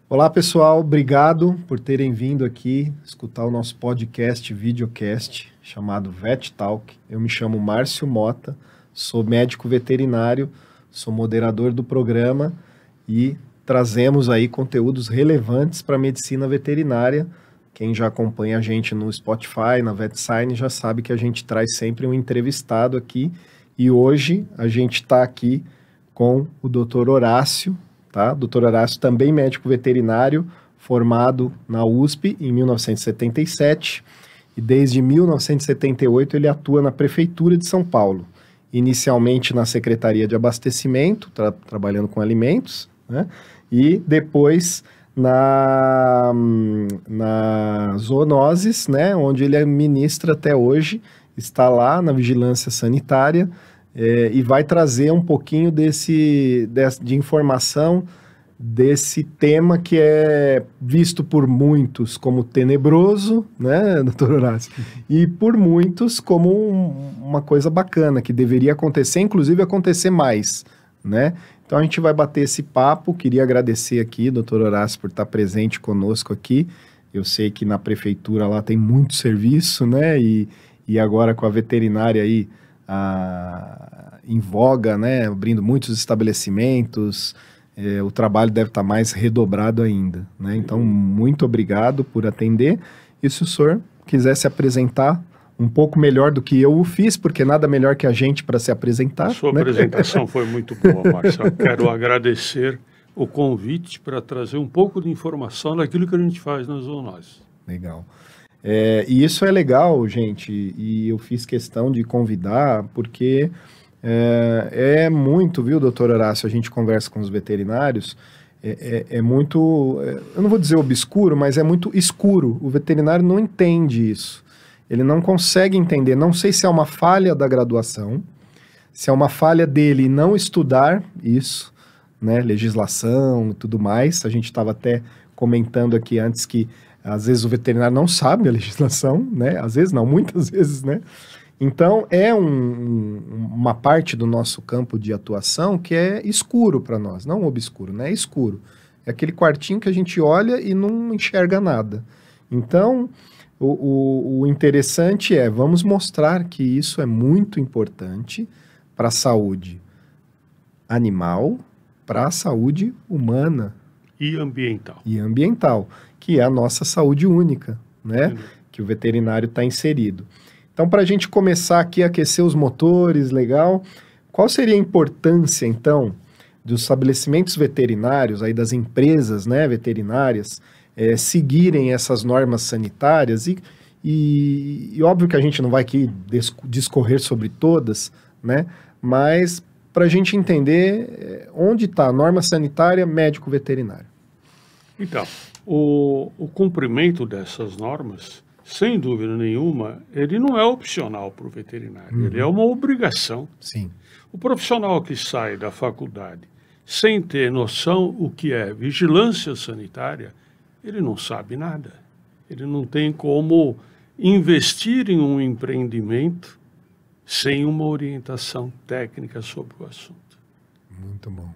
Olá, pessoal. Obrigado por terem vindo aqui escutar o nosso podcast, videocast, chamado Vet Talk. Eu me chamo Márcio Mota, sou médico veterinário, sou moderador do programa e trazemos aí conteúdos relevantes para a medicina veterinária. Quem já acompanha a gente no Spotify, na VetSign, já sabe que a gente traz sempre um entrevistado aqui. E hoje a gente está aqui com o Dr. Horácio, tá? Dr. Horácio também médico veterinário, formado na USP em 1977 e desde 1978 ele atua na Prefeitura de São Paulo, inicialmente na Secretaria de Abastecimento, trabalhando com alimentos, né? E depois na zoonoses, né? Onde ele ministra até hoje, está lá na vigilância sanitária, e vai trazer um pouquinho de informação desse tema que é visto por muitos como tenebroso, né, doutor Horácio? E por muitos como uma coisa bacana, que deveria acontecer, inclusive acontecer mais, né? Então a gente vai bater esse papo. Queria agradecer aqui, doutor Horácio, por estar presente conosco aqui. Eu sei que na prefeitura lá tem muito serviço, né? E agora com a veterinária aí em voga, né, abrindo muitos estabelecimentos, o trabalho deve estar mais redobrado ainda, né? Então, muito obrigado por atender. E se o senhor quiser se apresentar um pouco melhor do que eu o fiz, porque nada melhor que a gente para se apresentar. A sua né? apresentação foi muito boa, Marcelo. Quero agradecer o convite para trazer um pouco de informação daquilo que a gente faz nas zoonoses. Legal. E isso é legal, gente, e eu fiz questão de convidar, porque é muito, viu, doutor Horácio, a gente conversa com os veterinários, é muito, eu não vou dizer obscuro, mas é muito escuro. O veterinário não entende isso. Ele não consegue entender, não sei se é uma falha da graduação, se é uma falha dele não estudar isso, né, legislação e tudo mais. A gente estava até comentando aqui antes que às vezes o veterinário não sabe a legislação, né? Às vezes não, muitas vezes, né? Então, é uma parte do nosso campo de atuação que é escuro para nós, não obscuro, né? É escuro. É aquele quartinho que a gente olha e não enxerga nada. Então, o interessante vamos mostrar que isso é muito importante para a saúde animal, para a saúde humana. E ambiental. E ambiental, que é a nossa saúde única, né? Que o veterinário está inserido. Então, para a gente começar aqui a aquecer os motores, legal, qual seria a importância, então, dos estabelecimentos veterinários, aí das empresas, né, veterinárias, seguirem essas normas sanitárias? E óbvio que a gente não vai aqui discorrer sobre todas, né? Mas para a gente entender onde está a norma sanitária médico-veterinário. Então, o cumprimento dessas normas, sem dúvida nenhuma, ele não é opcional para o veterinário, ele é uma obrigação. Sim. O profissional que sai da faculdade sem ter noção o que é vigilância sanitária, ele não sabe nada. Ele não tem como investir em um empreendimento sem uma orientação técnica sobre o assunto. Muito bom.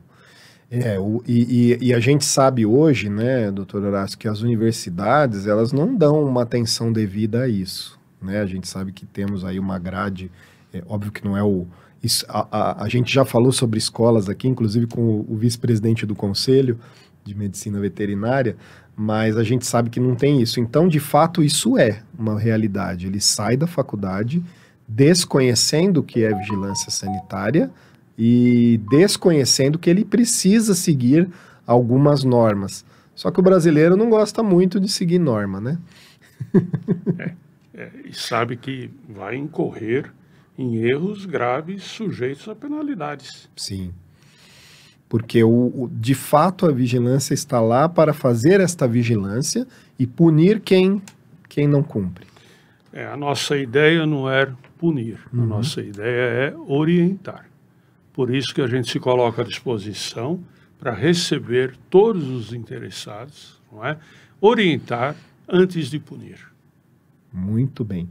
E a gente sabe hoje, né, doutor Horácio, que as universidades, elas não dão uma atenção devida a isso, né? A gente sabe que temos aí uma grade, óbvio que não é a gente já falou sobre escolas aqui, inclusive com o vice-presidente do Conselho de Medicina Veterinária, mas a gente sabe que não tem isso. Então, de fato, isso é uma realidade. Ele sai da faculdade desconhecendo o que é vigilância sanitária e desconhecendo que ele precisa seguir algumas normas. Só que o brasileiro não gosta muito de seguir norma, né? E sabe que vai incorrer em erros graves sujeitos a penalidades. Sim. Porque, de fato, a vigilância está lá para fazer esta vigilância e punir quem não cumpre. A nossa ideia não é punir, a nossa ideia é orientar. Por isso que a gente se coloca à disposição para receber todos os interessados, não é? Orientar antes de punir. Muito bem.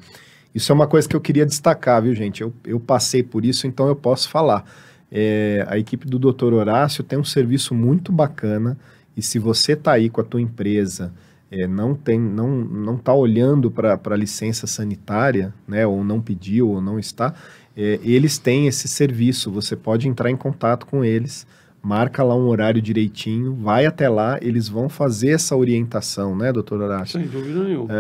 Isso é uma coisa que eu queria destacar, viu, gente? Eu passei por isso, então eu posso falar. A equipe do Dr. Horácio tem um serviço muito bacana E se você está aí com a tua empresa, não está olhando para a licença sanitária, né, ou não pediu, ou não está, eles têm esse serviço, você pode entrar em contato com eles, marca lá um horário direitinho, vai até lá, eles vão fazer essa orientação, né, doutor Horácio? Sem dúvida nenhuma.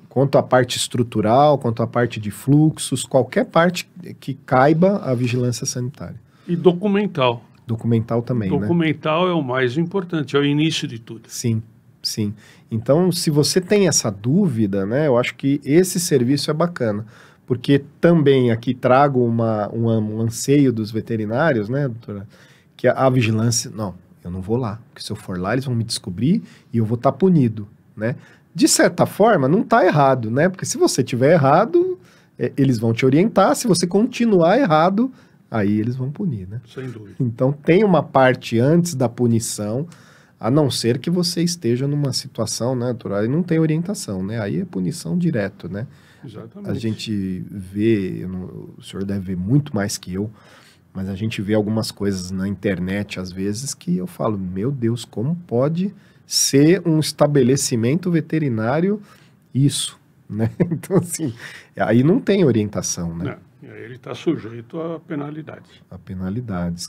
Quanto à parte estrutural, quanto à parte de fluxos, qualquer parte que caiba a vigilância sanitária. E documental. Documental também, Documental é o mais importante, é o início de tudo. Sim, sim. Então, se você tem essa dúvida, né, eu acho que esse serviço é bacana, porque também aqui trago um anseio dos veterinários, né, doutora, que a vigilância, não, eu não vou lá, porque se eu for lá, eles vão me descobrir e eu vou estar punido, né? De certa forma, não está errado, né? Porque se você tiver errado, eles vão te orientar. Se você continuar errado, aí eles vão punir, né? Sem dúvida. Então, tem uma parte antes da punição, a não ser que você esteja numa situação, né, doutor? Aí não tem orientação, né? Aí é punição direto, né? Exatamente. A gente vê, o senhor deve ver muito mais que eu, mas a gente vê algumas coisas na internet, às vezes, que eu falo, meu Deus, como pode ser um estabelecimento veterinário isso, né? Então, assim, aí não tem orientação, né? Não, ele está sujeito a penalidade. A penalidades.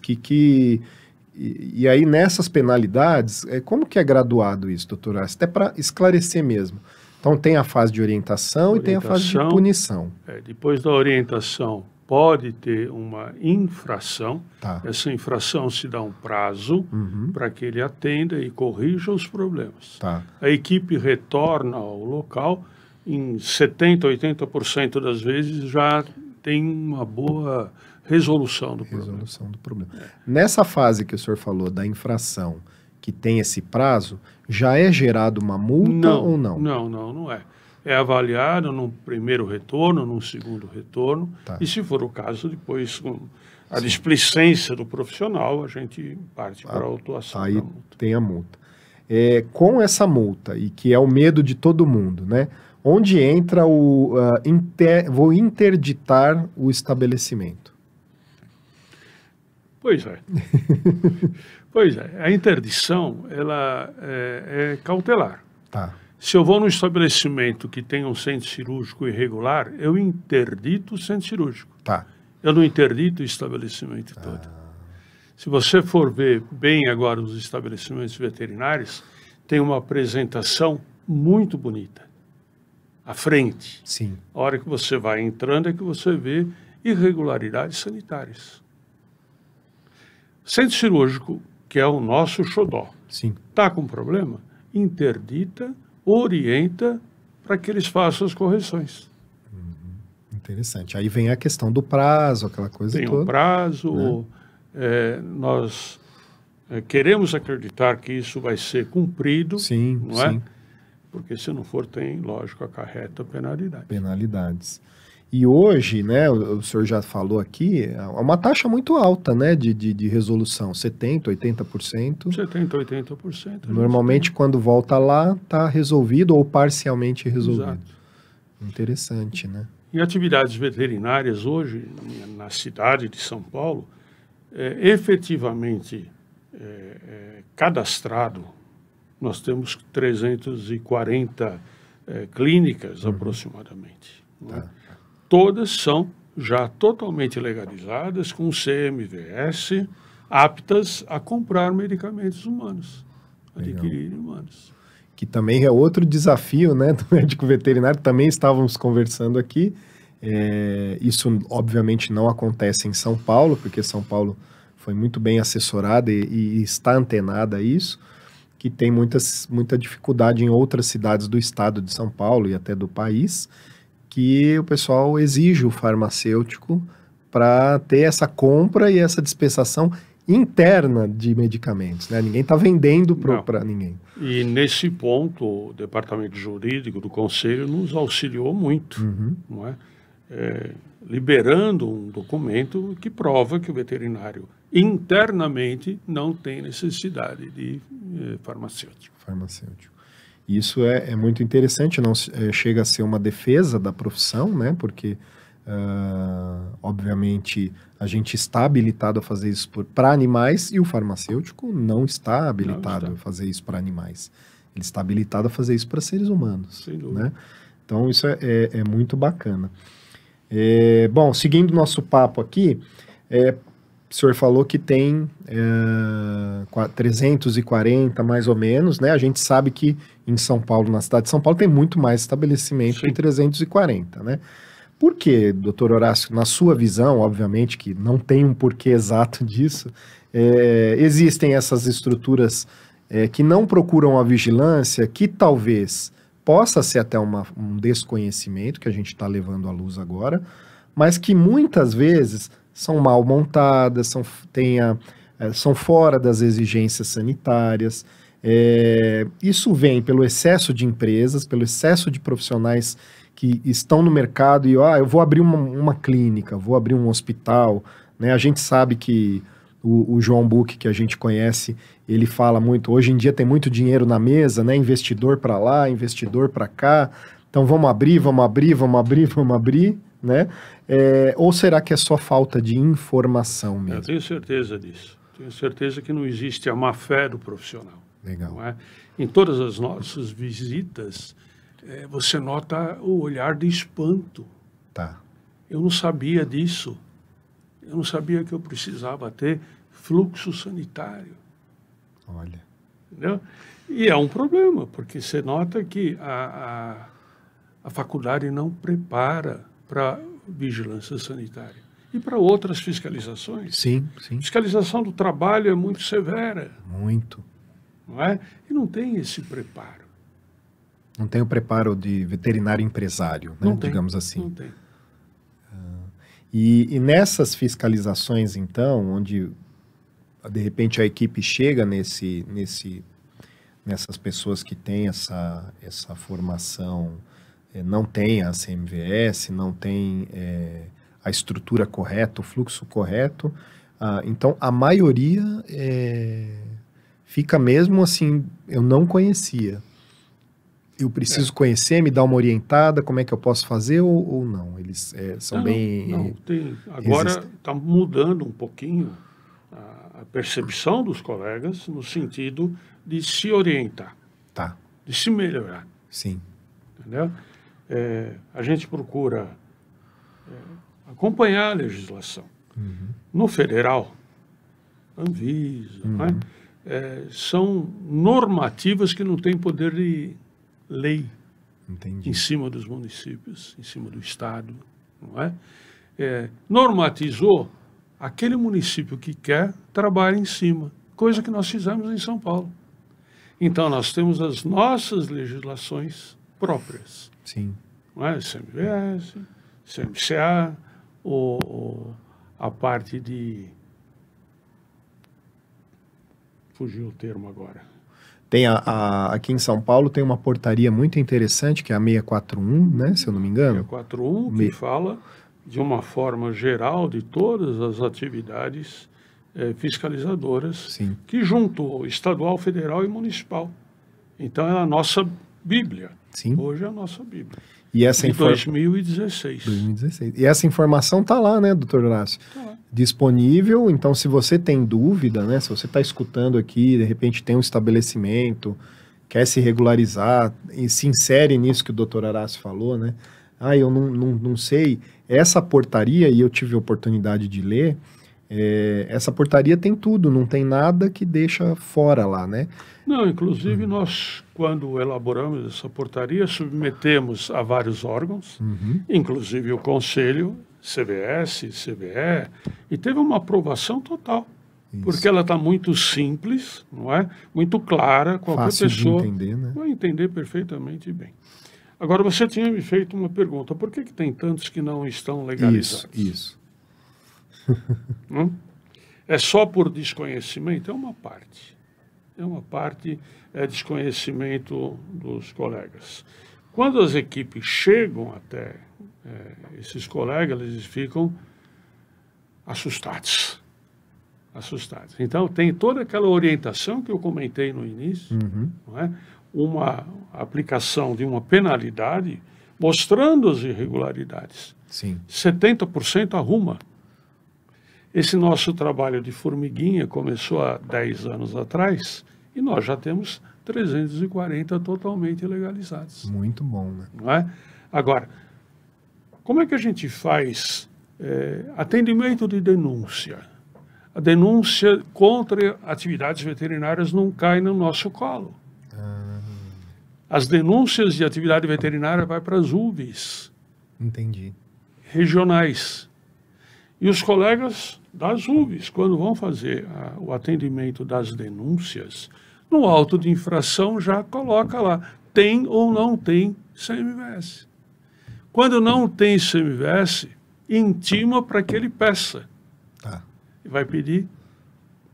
E aí, nessas penalidades, como que é graduado isso, doutor? Até para esclarecer mesmo. Então, tem a fase de orientação e tem a fase de punição. Depois da orientação, pode ter uma infração. Tá. Essa infração se dá um prazo para que ele atenda e corrija os problemas. Tá. A equipe retorna ao local, em 70%, 80% das vezes já tem uma boa resolução do problema. Nessa fase que o senhor falou da infração, que tem esse prazo, já é gerado uma multa ou não? Não é. É avaliado num primeiro retorno, num segundo retorno, e se for o caso, depois, com a displicência do profissional, a gente parte para a autuação aí da multa. Tem a multa. Com essa multa, e que é o medo de todo mundo, né? Onde entra vou interditar o estabelecimento? Pois é. Pois é. A interdição, ela é cautelar. Tá. Se eu vou num estabelecimento que tem um centro cirúrgico irregular, eu interdito o centro cirúrgico. Tá. Eu não interdito o estabelecimento todo. Se você for ver bem agora os estabelecimentos veterinários, tem uma apresentação muito bonita. À frente. Sim. A hora que você vai entrando é que você vê irregularidades sanitárias. Centro cirúrgico, que é o nosso xodó, está com problema? Interdita, orienta para que eles façam as correções. Interessante. Aí vem a questão do prazo, aquela coisa toda. Tem um prazo, né? Nós queremos acreditar que isso vai ser cumprido, não é? Porque se não for, tem, lógico, acarreta penalidade. Penalidades. E hoje, né, o senhor já falou aqui, é uma taxa muito alta, né, de resolução, 70%, 80%. 70%, 80%. Normalmente, quando volta lá, está resolvido ou parcialmente resolvido. Exato. Interessante, né? Em atividades veterinárias hoje, na cidade de São Paulo, efetivamente cadastrado, nós temos 340 clínicas aproximadamente. Né? Todas são já totalmente legalizadas, com CMVS, aptas a comprar medicamentos humanos, adquirir humanos. Que também é outro desafio, né, do médico veterinário, também estávamos conversando aqui. Isso, obviamente, não acontece em São Paulo, porque São Paulo foi muito bem assessorada e está antenada a isso, que tem muita dificuldade em outras cidades do estado de São Paulo e até do país, que o pessoal exige o farmacêutico para ter essa compra e essa dispensação interna de medicamentos, né? Ninguém está vendendo para ninguém. E nesse ponto, o departamento jurídico do Conselho nos auxiliou muito, não é? Liberando um documento que prova que o veterinário internamente não tem necessidade de farmacêutico. Isso é muito interessante, não chega a ser uma defesa da profissão, né? Porque Obviamente, a gente está habilitado a fazer isso para animais e o farmacêutico não está habilitado a fazer isso para animais. Ele está habilitado a fazer isso para seres humanos. Sem dúvida. Né? Então, isso é muito bacana. Bom, seguindo nosso papo aqui, o senhor falou que tem 340 mais ou menos, né? A gente sabe que em São Paulo, na cidade de São Paulo, tem muito mais estabelecimento que 340, né? Por que, doutor Horácio, na sua visão, obviamente que não tem um porquê exato disso, existem essas estruturas que não procuram a vigilância, que talvez possa ser até um desconhecimento que a gente está levando à luz agora, mas que muitas vezes são mal montadas, são fora das exigências sanitárias. Isso vem pelo excesso de empresas, pelo excesso de profissionais que estão no mercado e eu vou abrir uma clínica, vou abrir um hospital. Né? A gente sabe que o João Buck, que a gente conhece, ele fala muito, hoje em dia tem muito dinheiro na mesa, né? Investidor para lá, investidor para cá, então vamos abrir, né? Ou será que é só falta de informação mesmo? Eu tenho certeza disso. Tenho certeza que não existe a má-fé do profissional. Legal. Não é? Em todas as nossas visitas, você nota o olhar de espanto. Tá. Eu não sabia disso. Eu não sabia que eu precisava ter fluxo sanitário. Olha. Entendeu? E é um problema, porque você nota que a faculdade não prepara para vigilância sanitária. E para outras fiscalizações. Sim, sim. Fiscalização do trabalho é muito severa. Muito. Não é? E não tem esse preparo. Não tem o preparo de veterinário empresário, né? Digamos assim. Não tem. E nessas fiscalizações, então, onde de repente a equipe chega nessas pessoas que têm essa formação, não tem a CMVS, não tem a estrutura correta, o fluxo correto, então a maioria fica mesmo assim, eu não conhecia. Eu preciso conhecer, me dar uma orientada, como é que eu posso fazer ou não? Eles são bem... Não, tem. Agora está mudando um pouquinho a percepção dos colegas no sentido de se orientar, Tá. de se melhorar. Sim. Entendeu? A gente procura acompanhar a legislação. Uhum. No federal, Anvisa, não é? São normativas que não têm poder de lei. Entendi. Em cima dos municípios, em cima do Estado, não é? Normatizou, aquele município que quer, trabalha em cima, coisa que nós fizemos em São Paulo. Então, nós temos as nossas legislações próprias. Sim. Não é? CMVS, CMCA, a parte de... Fugiu o termo agora. Tem aqui em São Paulo tem uma portaria muito interessante, que é a 641, né, se eu não me engano. 641, que fala de uma forma geral de todas as atividades fiscalizadoras, Sim. que juntou estadual, federal e municipal. Então é a nossa Bíblia. Sim. Hoje é a nossa Bíblia. E essa de 2016. 2016. E essa informação está lá, né, doutor Horácio? Tá lá. Disponível, então se você tem dúvida, né, se você está escutando aqui, de repente tem um estabelecimento, quer se regularizar, e se insere nisso que o doutor Horácio falou, né, eu não sei, essa portaria, e eu tive a oportunidade de ler, essa portaria tem tudo, não tem nada que deixa fora lá, né? Não, inclusive nós, quando elaboramos essa portaria, submetemos a vários órgãos, inclusive o Conselho, CVS, CVE, e teve uma aprovação total. Isso. Porque ela está muito simples, não é? Muito clara, qualquer Fácil pessoa de entender, né? vai entender perfeitamente bem. Agora, você tinha me feito uma pergunta, por que tem tantos que não estão legalizados? Isso. É só por desconhecimento? É uma parte. É desconhecimento dos colegas. Quando as equipes chegam até esses colegas, eles ficam assustados. Então, tem toda aquela orientação que eu comentei no início, não é? Uma aplicação de uma penalidade mostrando as irregularidades. Sim. 70% arruma. Esse nosso trabalho de formiguinha começou há 10 anos atrás e nós já temos 340 totalmente legalizados. Muito bom, né? Não é? Agora, como é que a gente faz atendimento de denúncia? A denúncia contra atividades veterinárias não cai no nosso colo. As denúncias de atividade veterinária vai para as UVs. Entendi. Regionais. E os colegas das UVs, quando vão fazer o atendimento das denúncias, no auto de infração já coloca lá, tem ou não tem CMVS. Quando não tem CMVS, intima para que ele peça. Tá. E vai pedir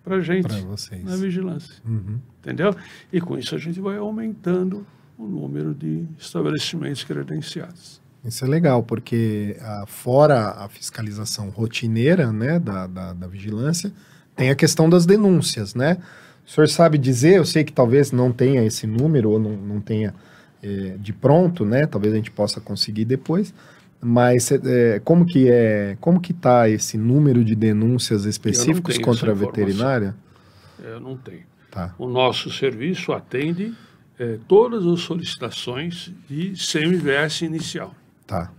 para a gente vocês. na vigilância. Uhum. Entendeu? E com isso a gente vai aumentando o número de estabelecimentos credenciados. Isso é legal, porque fora a fiscalização rotineira, né, da vigilância, tem a questão das denúncias, né? O senhor sabe dizer, eu sei que talvez não tenha esse número, ou não tenha de pronto, né? Talvez a gente possa conseguir depois, mas como que está esse número de denúncias específicos contra a veterinária? Eu não tenho. Tá. O nosso serviço atende todas as solicitações de CMVS inicial. Tá.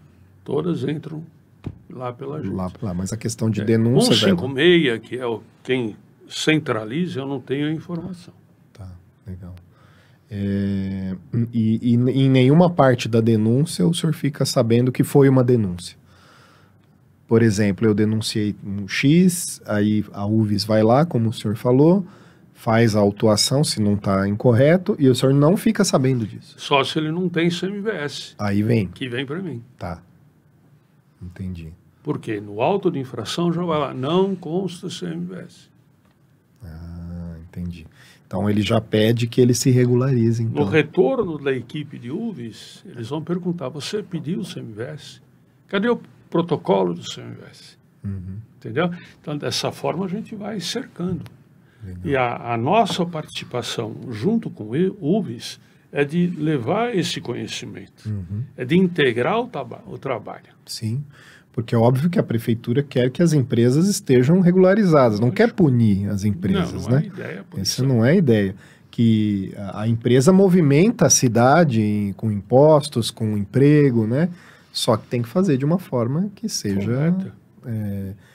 Todas entram lá pela gente. Lá, mas a questão de denúncia... 156, que é quem centraliza, eu não tenho a informação. Tá, legal. E em nenhuma parte da denúncia o senhor fica sabendo que foi uma denúncia. Por exemplo, eu denunciei um X, aí a UVS vai lá, como o senhor falou, faz a autuação se não está incorreto, e o senhor não fica sabendo disso. Só se ele não tem CMVS. Aí vem. Que vem para mim. Tá. Entendi. Porque no auto de infração já vai lá, não consta CMVS. Entendi. Então ele já pede que ele se regularize, então. No retorno da equipe de UVS, eles vão perguntar, você pediu o CMVS? Cadê o protocolo do CMVS? Uhum. Entendeu? Então, dessa forma, a gente vai cercando. Legal. E a nossa participação junto com o UVS é de levar esse conhecimento, é de integrar o trabalho. Sim, porque é óbvio que a prefeitura quer que as empresas estejam regularizadas, não quer punir as empresas, não né? É ideia, essa não é a ideia. Que a empresa movimenta a cidade com impostos, com emprego, né? Só que tem que fazer de uma forma que seja...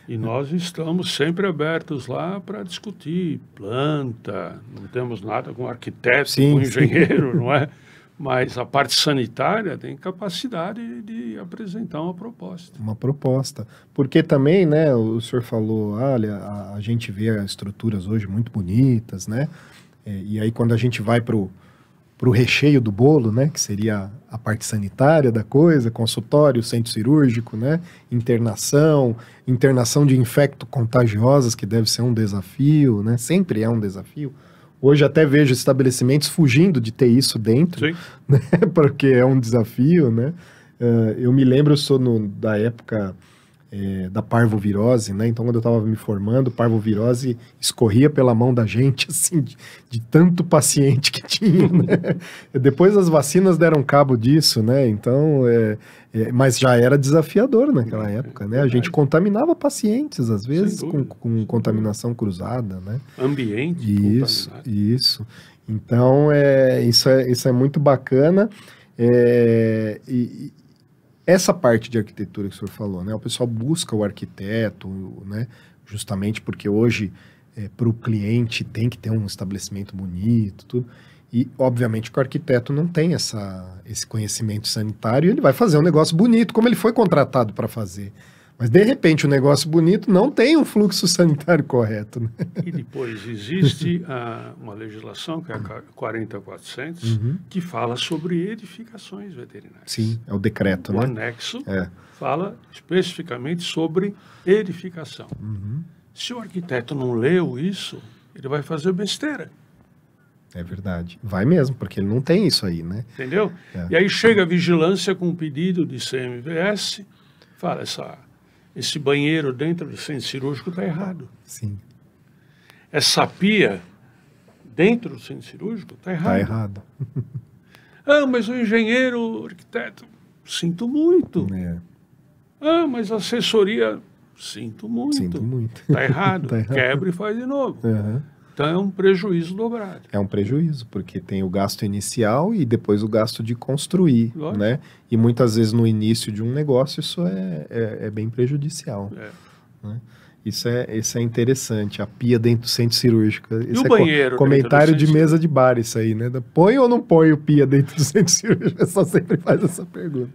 E nós estamos sempre abertos lá para discutir planta, não temos nada com arquiteto, com engenheiro, não é? Mas a parte sanitária tem capacidade de apresentar uma proposta. Uma proposta. Porque também, né, o senhor falou, olha, a gente vê as estruturas hoje muito bonitas, né? E aí quando a gente vai para o recheio do bolo, né, que seria a parte sanitária da coisa, consultório, centro cirúrgico, né, internação de infecto-contagiosas, que deve ser um desafio, né, sempre é um desafio. Hoje até vejo estabelecimentos fugindo de ter isso dentro, né, porque é um desafio, né. Eu me lembro, eu sou da época da parvovirose, né? Então, quando eu estava me formando, parvovirose escorria pela mão da gente, assim, de tanto paciente que tinha, né? Depois as vacinas deram cabo disso, né? Então, mas já era desafiador naquela época, né? A gente contaminava pacientes, às vezes, com contaminação cruzada, né? Ambiente contaminado. Isso. Então, isso é muito bacana. Essa parte de arquitetura que o senhor falou, né? O pessoal busca o arquiteto, né? Justamente porque hoje, para o cliente, tem que ter um estabelecimento bonito, tudo. E, obviamente, que o arquiteto não tem esse conhecimento sanitário, ele vai fazer um negócio bonito, como ele foi contratado para fazer. Mas, de repente, o negócio bonito não tem um fluxo sanitário correto, né? E depois existe uma legislação, que é a 40400, que fala sobre edificações veterinárias. Sim, é o decreto, né? O anexo fala especificamente sobre edificação. Se o arquiteto não leu isso, ele vai fazer besteira. É verdade. Vai mesmo, porque ele não tem isso aí, né? Entendeu? E aí chega a vigilância com um pedido de CMVS, fala, esse banheiro dentro do centro cirúrgico está errado. Sim. Essa pia dentro do centro cirúrgico está errado. Está errado. Mas o engenheiro, o arquiteto... Sinto muito. É, Ah, mas a assessoria, sinto muito. sinto muito. Está errado. Tá errado. Quebra e faz de novo. Aham. Então é um prejuízo dobrado. É um prejuízo, porque tem o gasto inicial e depois o gasto de construir, Lógico. né? E muitas vezes no início de um negócio isso é bem prejudicial. É. Né? Isso é interessante, a pia dentro do centro cirúrgico. Esse o é banheiro comentário dentro do de centro mesa de bar, isso aí, né? Põe ou não põe o pia dentro do centro cirúrgico? Eu só sempre faz essa pergunta.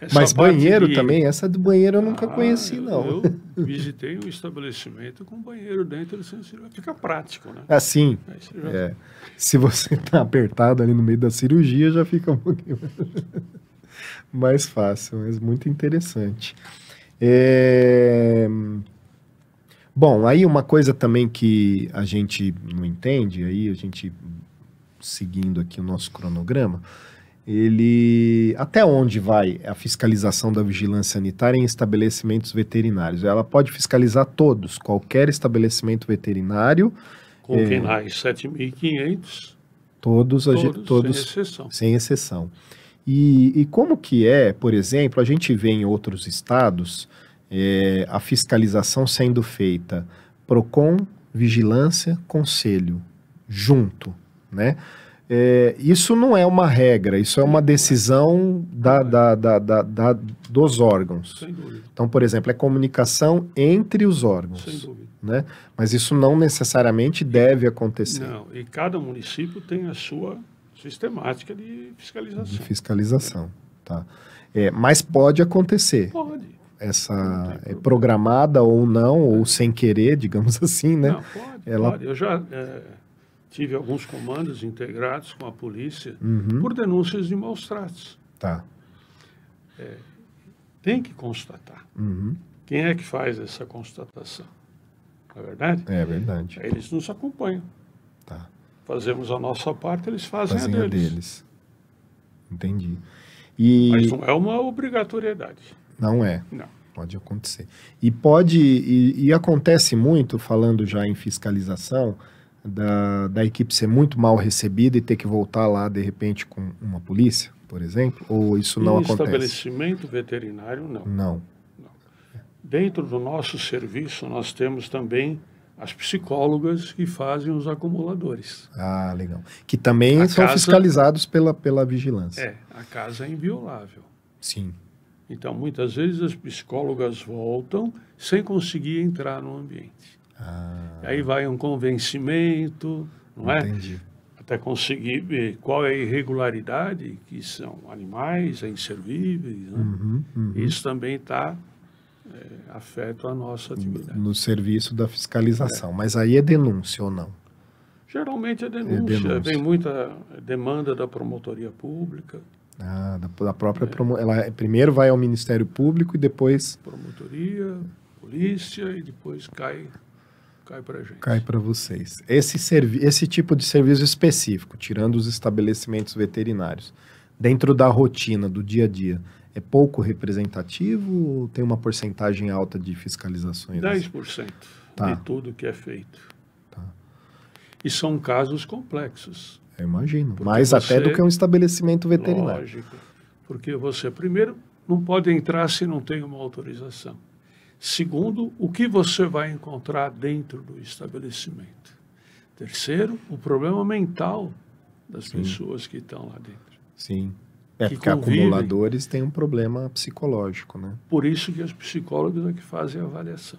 Essa Mas parte banheiro de- também, essa do banheiro eu nunca conheci, eu- não. Eu visitei um estabelecimento com banheiro dentro do centro cirúrgico. Fica prático, né? Assim, Aí você já- se você tá apertado ali no meio da cirurgia, já fica um pouquinho mais fácil, mas muito interessante. Bom, aí uma coisa também que a gente não entende, aí a gente, seguindo aqui o nosso cronograma, até onde vai a fiscalização da vigilância sanitária em estabelecimentos veterinários? Ela pode fiscalizar todos, qualquer estabelecimento veterinário, Com quinais 7.500, todos, todos, sem exceção. sem exceção. E como que é, por exemplo, a gente vê em outros estados a fiscalização sendo feita PROCON, Vigilância, Conselho, junto, né? Isso não é uma regra, isso é uma decisão dos órgãos. Sem dúvida. Então, por exemplo, é comunicação entre os órgãos, Sem dúvida. né? Mas isso não necessariamente deve acontecer. Não, e cada município tem a sua sistemática de fiscalização. De fiscalização, tá? Mas pode acontecer. Pode. Essa é programada ou não, ou sem querer, digamos assim, né? Não, pode, Ela- pode. Eu já tive alguns comandos integrados com a polícia Uhum. por denúncias de maus tratos. Tá. Tem que constatar. Uhum. Quem é que faz essa constatação? Não é verdade? É verdade. Aí eles nos acompanham. Tá. Fazemos a nossa parte, eles fazem Fazem a a deles. deles. Entendi. E Mas não é uma obrigatoriedade. não é. Não. Pode acontecer. E acontece muito, falando já em fiscalização, da equipe ser muito mal recebida e ter que voltar lá, de repente, com uma polícia, por exemplo? Ou isso não Em acontece? estabelecimento veterinário, não. Não. Dentro do nosso serviço, nós temos também as psicólogas que fazem os acumuladores. Ah, legal. Que também A são casa- fiscalizados pela vigilância. A casa é inviolável. Sim. Então, muitas vezes as psicólogas voltam sem conseguir entrar no ambiente. Ah, Aí vai um convencimento, não é? entendi. Até conseguir ver qual é a irregularidade, que são animais, inservíveis. Né? Uhum, uhum. Isso também afeta a nossa atividade. No serviço da fiscalização. Mas aí é denúncia ou não? Geralmente é denúncia, denúncia. vem muita demanda da promotoria pública, Ah, da própria ela primeiro vai ao Ministério Público e depois promotoria, polícia e depois cai para a gente. cai para vocês. Esse tipo de serviço específico, tirando os estabelecimentos veterinários, dentro da rotina, do dia a dia, é pouco representativo ou tem uma porcentagem alta de fiscalizações? 10% Tá. de tudo que é feito. Tá. E são casos complexos. Eu imagino. Porque Mais até do que um estabelecimento veterinário. Lógico. Porque você, primeiro, não pode entrar se não tem uma autorização. Segundo, o que você vai encontrar dentro do estabelecimento. Terceiro, o problema mental das pessoas que estão lá dentro. Sim. Que Porque convivem. acumuladores têm um problema psicológico, né? Por isso que os psicólogos é que fazem a avaliação.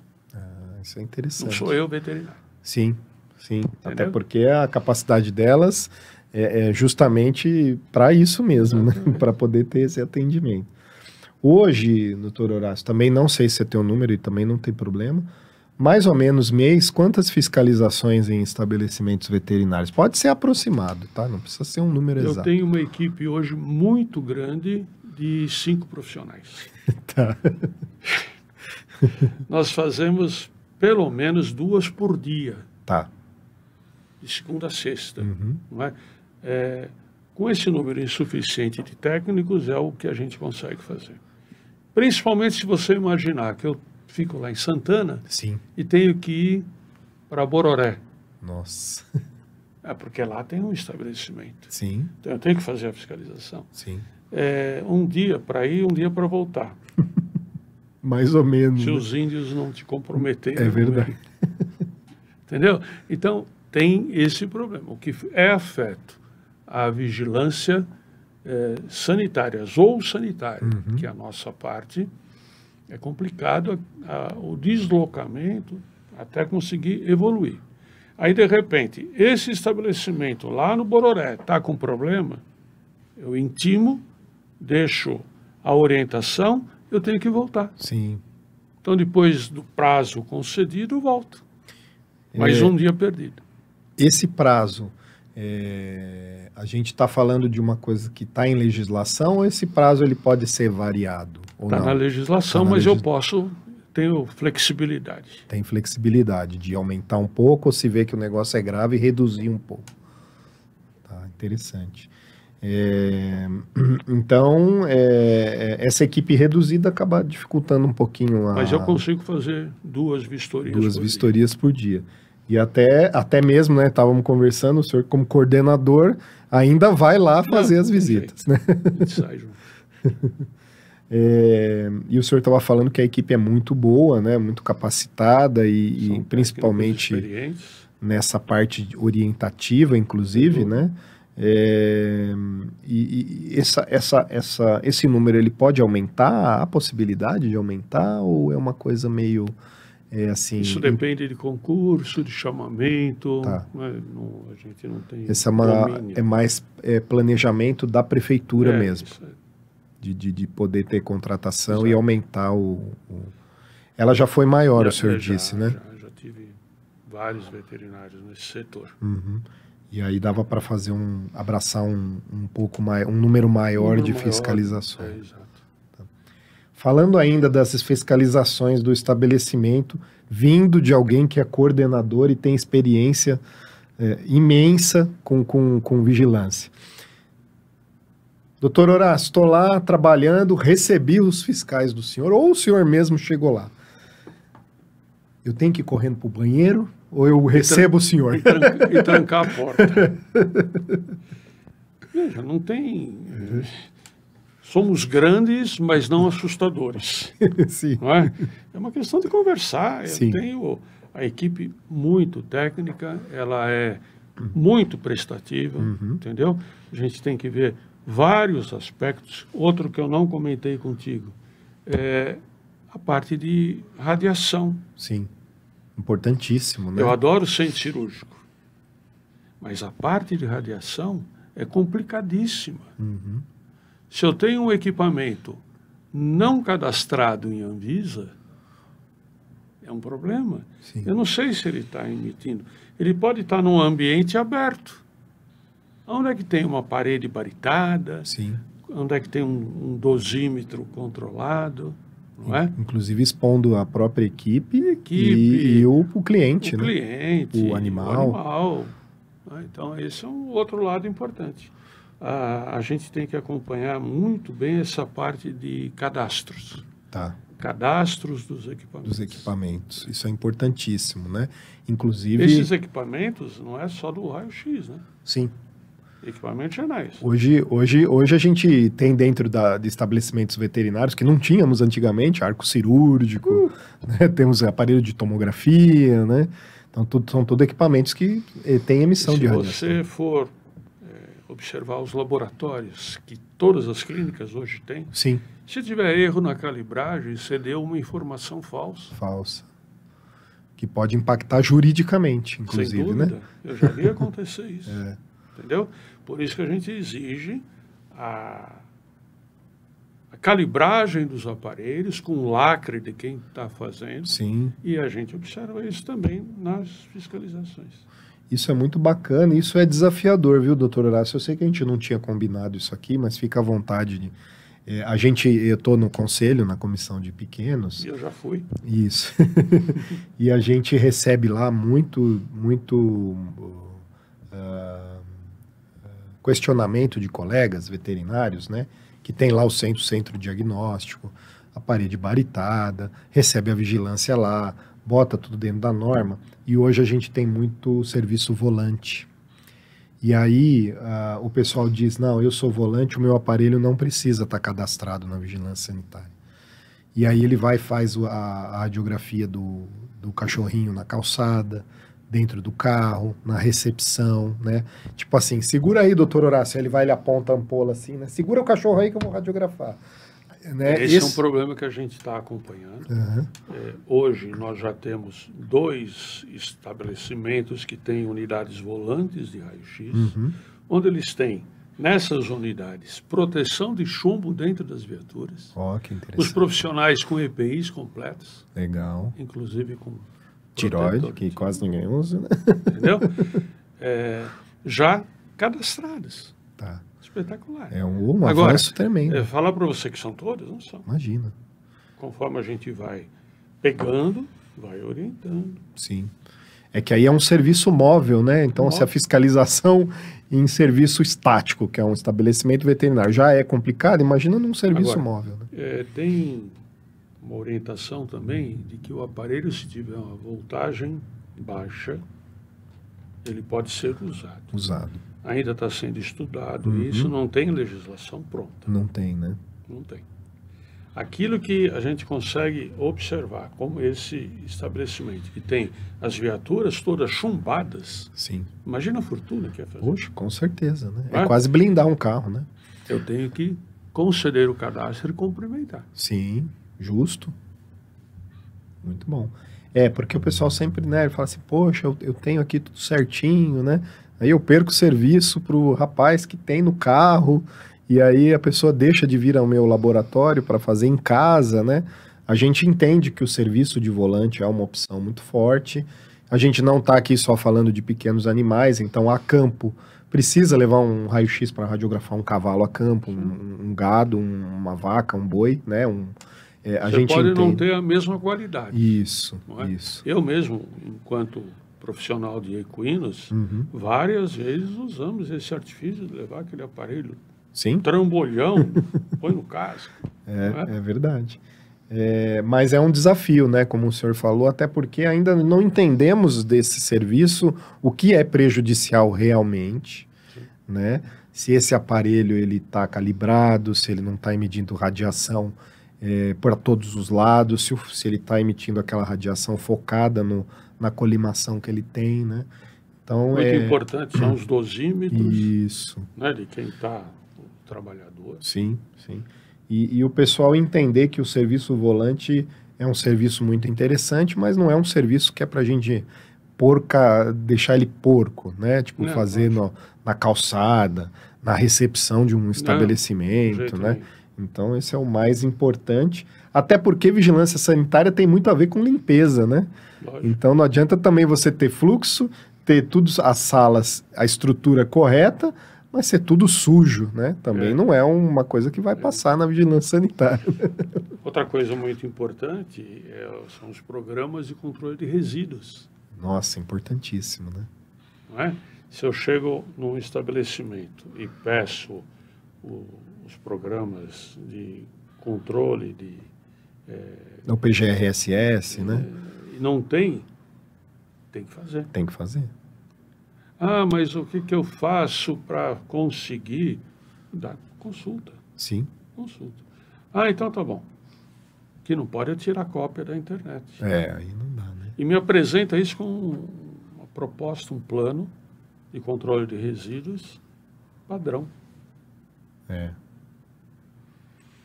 Isso é Não interessante. sou eu veterinário. Sim, sim. Até Entendeu? porque a capacidade delas é justamente para isso mesmo, né? Para poder ter esse atendimento. Hoje, doutor Horácio, também não sei se é teu número e também não tem problema, mais ou menos mês, quantas fiscalizações em estabelecimentos veterinários? Pode ser aproximado, tá? Não precisa ser um número Eu exato. tenho uma equipe hoje muito grande de 5 profissionais. Tá. Nós fazemos pelo menos 2 por dia, Tá. de segunda a sexta. Uhum. Não é? Com esse número insuficiente de técnicos, é o que a gente consegue fazer. Principalmente se você imaginar que eu fico lá em Santana Sim. e tenho que ir para Bororé. Nossa. Porque lá tem um estabelecimento. Sim, Então eu tenho que fazer a fiscalização. sim. um dia para ir, um dia para voltar. Mais ou menos. Se Né? os índios não te comprometerem. É verdade. Entendeu? Então, tem esse problema. O que é afeto à vigilância sanitárias ou sanitária, que é a nossa parte, é complicado o deslocamento até conseguir evoluir. Aí, de repente, esse estabelecimento lá no Bororé está com problema, eu intimo, deixo a orientação, eu tenho que voltar. Sim. Então, depois do prazo concedido, eu volto. Mais um dia perdido. Esse prazo, a gente está falando de uma coisa que está em legislação, ou esse prazo ele pode ser variado? Está na legislação, mas eu tenho flexibilidade. Tem flexibilidade de aumentar um pouco, ou se vê que o negócio é grave, reduzir um pouco. Tá, interessante. Então, essa equipe reduzida acaba dificultando um pouquinho a... Mas eu consigo fazer 2 vistorias por dia. 2 vistorias por dia. E até mesmo, né, estávamos conversando, o senhor como coordenador ainda vai lá fazer as visitas, né? A gente sai junto. E o senhor estava falando que a equipe é muito boa, né, muito capacitada e principalmente nessa parte orientativa, inclusive, né? Esse número ele pode aumentar, há possibilidade de aumentar, ou é uma coisa meio assim? Isso depende de concurso, de chamamento. Tá. A gente não tem. Esse é mais planejamento da prefeitura mesmo, de poder ter contratação. Exato. E aumentar Ela já foi maior, o senhor disse, né? Já tive vários veterinários nesse setor. Uhum. E aí dava para fazer abraçar um pouco mais, um número maior de fiscalizações. Exato. Tá. Falando ainda dessas fiscalizações do estabelecimento, vindo de alguém que é coordenador e tem experiência imensa com vigilância. Doutor Horácio, estou lá trabalhando, recebi os fiscais do senhor, ou o senhor mesmo chegou lá. Eu tenho que ir correndo para o banheiro? Ou eu recebo o senhor? E trancar a porta. Veja, não tem... Somos grandes, mas não assustadores. Sim. Não é? É uma questão de conversar. Sim. Eu tenho a equipe muito técnica, ela é muito prestativa, entendeu? A gente tem que ver vários aspectos. Outro que eu não comentei contigo é a parte de radiação. Sim. Importantíssimo, né? Eu adoro centro cirúrgico, mas a parte de radiação é complicadíssima. Se eu tenho um equipamento não cadastrado em Anvisa, é um problema. Sim. Eu não sei se ele está emitindo. Ele pode estar num ambiente aberto. Onde é que tem uma parede baritada? Sim. Onde é que tem um dosímetro controlado? Não é? Inclusive expondo a própria equipe e o cliente, né? Cliente, o animal. Então, esse é um outro lado importante. A gente tem que acompanhar muito bem essa parte de cadastros. Tá. Cadastros dos equipamentos. Isso é importantíssimo, né? Inclusive... Esses equipamentos não é só do raio-x, né? Sim. Equipamentos gerais. Hoje a gente tem dentro de estabelecimentos veterinários, que não tínhamos antigamente, arco cirúrgico, né? Temos aparelho de tomografia, né? Então são tudo equipamentos que têm emissão de radiação. Se você for observar os laboratórios que todas as clínicas hoje têm, sim, se tiver erro na calibragem, você deu uma informação falsa. Falsa. Que pode impactar juridicamente, inclusive, sem dúvida, né? Eu já vi acontecer isso. Entendeu? Por isso que a gente exige a calibragem dos aparelhos com o lacre de quem está fazendo. Sim. E a gente observa isso também nas fiscalizações. Isso é muito bacana, isso é desafiador, viu, doutor Horácio? Eu sei que a gente não tinha combinado isso aqui, mas fica à vontade. Eu estou no conselho, na comissão de pequenos. E eu já fui. Isso. E a gente recebe lá muito questionamento de colegas veterinários, né? Que tem lá o centro diagnóstico, a parede baritada, recebe a vigilância lá, bota tudo dentro da norma. E hoje a gente tem muito serviço volante. E aí o pessoal diz, não, eu sou volante, o meu aparelho não precisa estar cadastrado na vigilância sanitária. E aí ele vai e faz a radiografia do cachorrinho na calçada, dentro do carro, na recepção, né? Tipo assim, segura aí, doutor Horácio. Ele vai, ele aponta a ampola assim, né? Segura o cachorro aí que eu vou radiografar. Né? Esse é um problema que a gente está acompanhando. Uhum. Hoje nós já temos 2 estabelecimentos que têm unidades volantes de raio-x, onde eles têm, nessas unidades, proteção de chumbo dentro das viaturas. Que interessante. Os profissionais com EPIs completos. Legal. Inclusive com tireoide, que quase ninguém usa, né? Entendeu? Já cadastradas. Tá. Espetacular. É um avanço tremendo. Falar para você que são todas, não são. Imagina. Conforme a gente vai pegando, vai orientando. Sim. É que aí é um serviço móvel, né? Então, se a fiscalização em serviço estático, que é um estabelecimento veterinário, já é complicado, imagina num serviço móvel. Né? Tem uma orientação também de que o aparelho, se tiver uma voltagem baixa, ele pode ser usado. Ainda está sendo estudado e isso não tem legislação pronta. Não tem, né? Não tem. Aquilo que a gente consegue observar, como esse estabelecimento, que tem as viaturas todas chumbadas. Sim. Imagina a fortuna que é fazer. Poxa, com certeza, né? É quase blindar um carro, né? Eu tenho que conceder o cadastro e cumprimentar. Sim, justo. Muito bom. Porque o pessoal sempre, né, fala assim, poxa, eu tenho aqui tudo certinho, né? Aí eu perco o serviço pro rapaz que tem no carro, e aí a pessoa deixa de vir ao meu laboratório para fazer em casa, né? A gente entende que o serviço de volante é uma opção muito forte. A gente não está aqui só falando de pequenos animais, então a campo precisa levar um raio-x para radiografar um cavalo a campo, um gado, uma vaca, um boi, né? Você pode não ter a mesma qualidade. Isso, isso. Eu mesmo, enquanto profissional de equinos, várias vezes usamos esse artifício de levar aquele aparelho trambolhão, põe no casco. É verdade. Mas é um desafio, né, como o senhor falou, até porque ainda não entendemos desse serviço o que é prejudicial realmente, né? Se esse aparelho ele está calibrado, se ele não está emitindo radiação para todos os lados, se ele está emitindo aquela radiação focada na colimação que ele tem, né? Então, muito importante são os dosímetros. Isso. Né, de quem está o trabalhador. Sim, sim. E o pessoal entender que o serviço volante é um serviço muito interessante, mas não é um serviço que é para a gente deixar ele porco, né? Tipo, fazer na calçada, na recepção de um estabelecimento, né? Então, esse é o mais importante. Até porque vigilância sanitária tem muito a ver com limpeza, né? Lógico. Então, não adianta também você ter fluxo, ter tudo, as salas, a estrutura correta, mas ser tudo sujo, né? Também não é uma coisa que vai passar na vigilância sanitária. Outra coisa muito importante são os programas de controle de resíduos. Nossa, importantíssimo, né? Não é? Se eu chego num estabelecimento e peço os programas de controle o PGRSS, né? E não tem que fazer. Tem que fazer. Mas o que eu faço para conseguir dar consulta? Sim. Consulta. Então tá bom. Que não pode tirar cópia da internet. Aí não dá, né? E me apresenta isso com uma proposta, um plano de controle de resíduos padrão.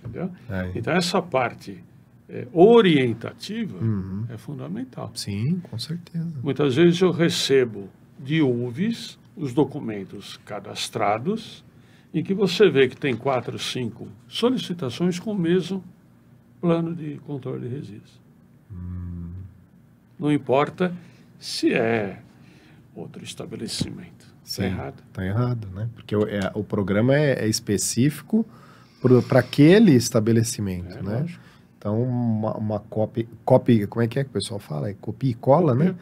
Entendeu? Então essa parte orientativa é fundamental. Sim, com certeza. Muitas vezes eu recebo de UVs os documentos cadastrados em que você vê que tem 4, 5 solicitações com o mesmo plano de controle de resíduos. Não importa se é outro estabelecimento. Está errado. Está errado, né? Porque o programa é específico para aquele estabelecimento, né? Lógico. Então, uma copy, como é que o pessoal fala? Copia e cola, né?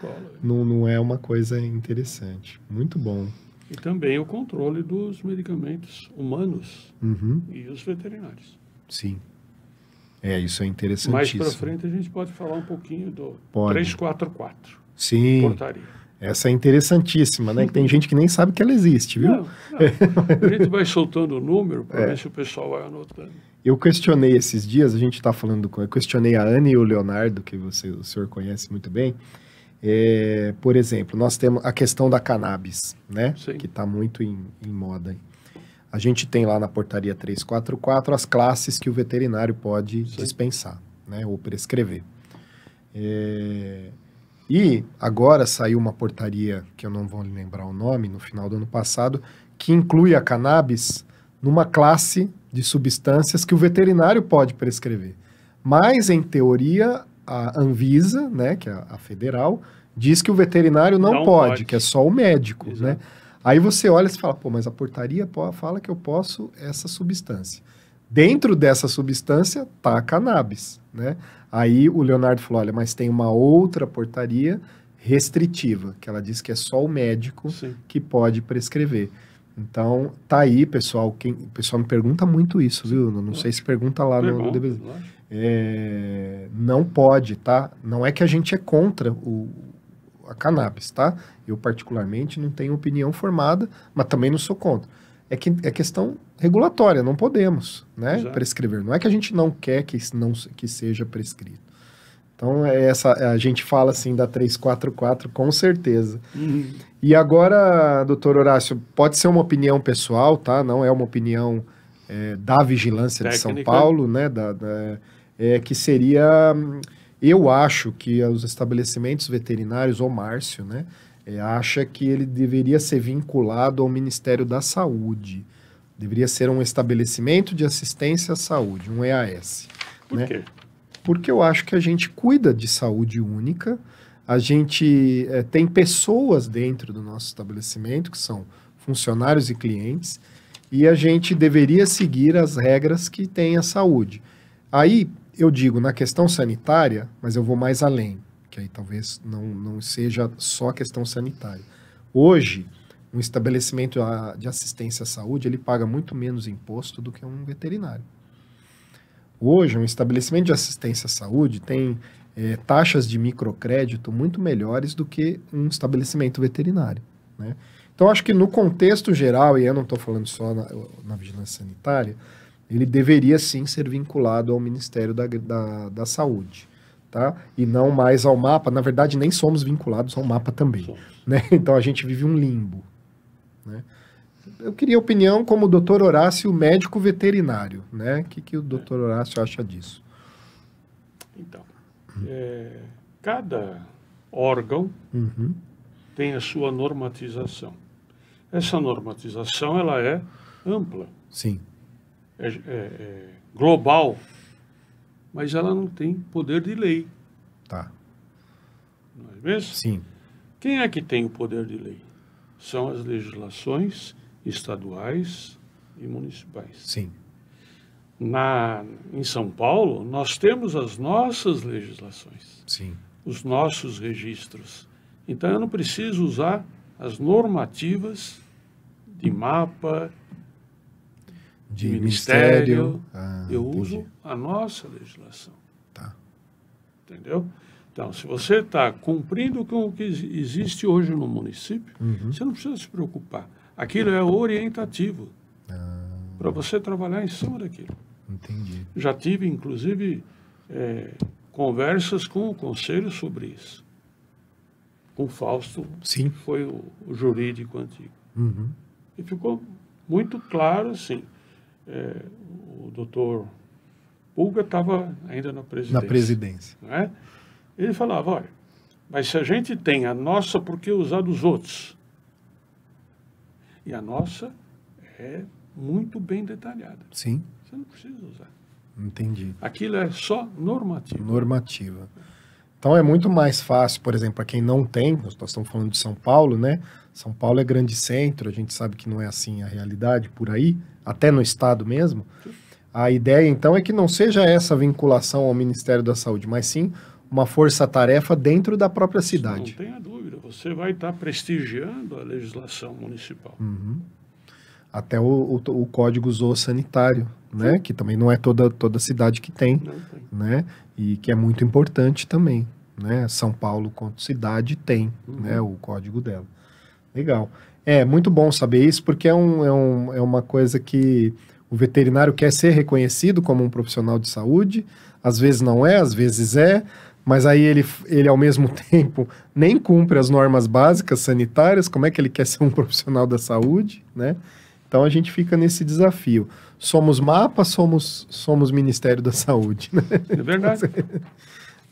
Não é uma coisa interessante. Muito bom. E também o controle dos medicamentos humanos e os veterinários. Sim. Isso é interessantíssimo. Mais para frente a gente pode falar um pouquinho do 344. Sim. Portaria. Essa é interessantíssima, né? Que tem gente que nem sabe que ela existe, viu? Não. A gente vai soltando o número para ver se o pessoal vai anotando. Eu questionei esses dias, a gente está falando eu questionei a Anne e o Leonardo, que o senhor conhece muito bem. Por exemplo, nós temos a questão da cannabis, né? Sim. Que está muito em moda. A gente tem lá na portaria 344 as classes que o veterinário pode dispensar, né? Ou prescrever. E agora saiu uma portaria, que eu não vou lembrar o nome, no final do ano passado, que inclui a cannabis numa classe de substâncias que o veterinário pode prescrever. Mas, em teoria, a Anvisa, né, que é a federal, diz que o veterinário não pode, que é só o médico, né? Aí você olha e fala, pô, mas a portaria fala que eu posso essa substância. Dentro dessa substância tá a cannabis, né? Aí o Leonardo falou, olha, mas tem uma outra portaria restritiva, que ela diz que é só o médico que pode prescrever. Então, tá aí, pessoal. O pessoal me pergunta muito isso, viu? Não sei se pergunta lá no DBZ. Não pode, tá? Não é que a gente é contra a cannabis, tá? Eu, particularmente, não tenho opinião formada, mas também não sou contra. É questão regulatória, não podemos, né, prescrever. Não é que a gente não quer que seja prescrito. Então, a gente fala assim da 344, com certeza. E agora, doutor Horácio, pode ser uma opinião pessoal, tá? Não é uma opinião da Vigilância de São Paulo, né? Que seria... Eu acho que os estabelecimentos veterinários, o Márcio, né, acha que ele deveria ser vinculado ao Ministério da Saúde. Deveria ser um estabelecimento de assistência à saúde, um EAS. Por quê? Porque eu acho que a gente cuida de saúde única, a gente tem pessoas dentro do nosso estabelecimento, que são funcionários e clientes, e a gente deveria seguir as regras que tem a saúde. Aí, eu digo, na questão sanitária, mas eu vou mais além, que aí talvez não seja só questão sanitária. Hoje, um estabelecimento de assistência à saúde, ele paga muito menos imposto do que um veterinário. Hoje, um estabelecimento de assistência à saúde tem taxas de microcrédito muito melhores do que um estabelecimento veterinário, né? Então, acho que no contexto geral, e eu não estou falando só na vigilância sanitária, ele deveria sim ser vinculado ao Ministério da Saúde, tá? E não mais ao MAPA. Na verdade, nem somos vinculados ao MAPA também, né? Então, a gente vive um limbo, né? Eu queria opinião como o doutor Horácio, médico veterinário, né? O que o doutor Horácio acha disso? Então, cada órgão tem a sua normatização. Essa normatização, ela é ampla. Sim. Global, mas ela não tem poder de lei. Tá. Não é mesmo? Sim. Quem é que tem o poder de lei? São as legislações estaduais e municipais. Sim. Em São Paulo, nós temos as nossas legislações. Sim. Os nossos registros. Então, eu não preciso usar as normativas de MAPA, de Ministério. Eu uso a nossa legislação. Tá. Entendeu? Então, se você está cumprindo com o que existe hoje no município, você não precisa se preocupar. Aquilo é orientativo para você trabalhar em cima daquilo. Entendi. Já tive, inclusive, conversas com o conselho sobre isso. Com o Fausto, Sim. Foi o jurídico antigo. E ficou muito claro, assim, o doutor Pulga estava ainda na presidência. Na presidência. Né? Ele falava, olha, mas se a gente tem a nossa, por que usar dos outros? E a nossa é muito bem detalhada. Sim. Você não precisa usar. Entendi. Aquilo é só normativa. Normativa. Então é muito mais fácil, por exemplo, para quem não tem, nós estamos falando de São Paulo, né? São Paulo é grande centro, a gente sabe que não é assim a realidade por aí, até no estado mesmo. A ideia, então, é que não seja essa vinculação ao Ministério da Saúde, mas sim uma força-tarefa dentro da própria cidade. Não tenha dúvida, você vai estar prestigiando a legislação municipal. Até o código zoossanitário, né? Que também não é toda cidade que tem, né? E que é muito importante também, né? São Paulo, quanto cidade, tem, né? O código dela. Legal. É muito bom saber isso, porque é uma coisa que o veterinário quer ser reconhecido como um profissional de saúde, às vezes não é, às vezes é, mas aí ele ao mesmo tempo nem cumpre as normas básicas sanitárias, como é que ele quer ser um profissional da saúde, né? Então a gente fica nesse desafio. Somos MAPA, somos Ministério da Saúde, né? É verdade.